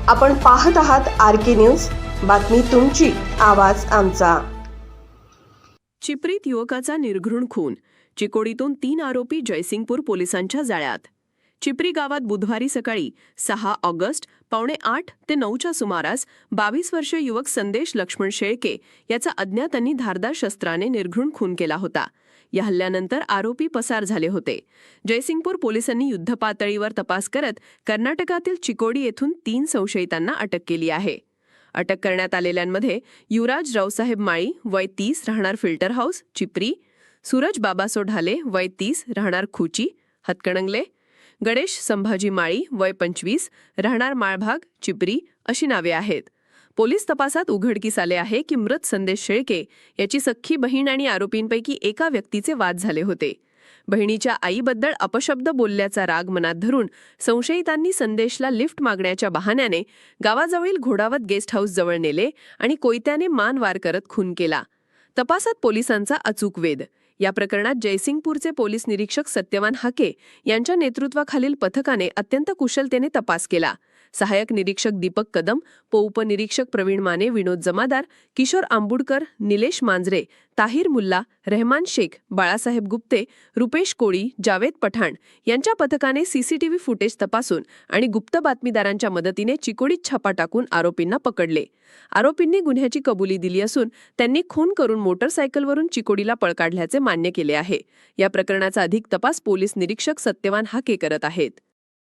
आपण पाहत आहात RK न्यूज, बातमी तुमची, आवाज आमचा। चिपरीत युवकाचा निर्घृण खून, चिकोडीतून 3 आरोपी जयसिंगपूर पोलिसांच्या जाळ्यात। चिपरी गावात बुधवारी सकाळी 6 ऑगस्ट 8:45 ते 9च्या सुमारास 22 वर्षीय युवक संदेश लक्ष्मण शेळके याचा अज्ञातांनी धारदार शस्त्राने निर्घृण खून केला होता। या हल्ल्यानंतर आरोपी पसार झाले होते। जयसिंगपूर पोलिसांनी युद्धपातळीवर तपास करत कर्नाटकातील चिकोडी येथून 3 संशयितांना अटक केली आहे। अटक करण्यात आलेल्यांमध्ये युवराज रावसाहेब माळी वय 30 राहणार फिल्टर हाऊस चिपरी, सूरज बाबासो ढाले वय 30 राहणार खुची हातकणंगले, गणेश संभाजी माळी वय 25 राहणार माळभाग चिपरी अशी नावे आहेत। पोलीस तपासात उघडकीस आले आहे की मृत संदेश शेळके याची सख्खी बहीण आणि आरोपींपैकी एका व्यक्तीचे वाद झाले होते। बहिणीच्या आईबद्दल अपशब्द बोलल्याचा राग मनात धरून संशयितांनी संदेशला लिफ्ट मागण्याच्या बहाण्याने गावाजवळील घोडावत गेस्ट हाऊस जवळ नेले आणि कोयत्याने मान वार करत खून केला। तपासात पोलिसांचा अचूक वेध। या प्रकरणात जयसिंगपूरचे पोलीस निरीक्षक सत्यवान हाके यांच्या नेतृत्वाखालील पथकाने अत्यंत कुशलतेने तपास केला। सहाय्यक निरीक्षक दीपक कदम, उपनिरीक्षक प्रवीण माने, विनोद जमादार, किशोर आंबुडकर, निलेश मांजरे, ताहिर मुल्ला, रहमान शेख, बाळासाहेब गुप्ते, रुपेश कोळी, जावेद पठाण यांच्या पथकाने सीसीटीव्ही फुटेज तपासून आणि गुप्त बातमीदारांच्या मदतीने चिकोडीत छापा टाकून आरोपींना पकडले। आरोपींनी गुन्ह्याची कबुली दिली असून त्यांनी खून करून मोटरसायकलवरून चिकोडीला पळ काढल्याचे मान्य केले आहे। या प्रकरणाचा अधिक तपास पोलीस निरीक्षक सत्यवान हाके करत आहेत।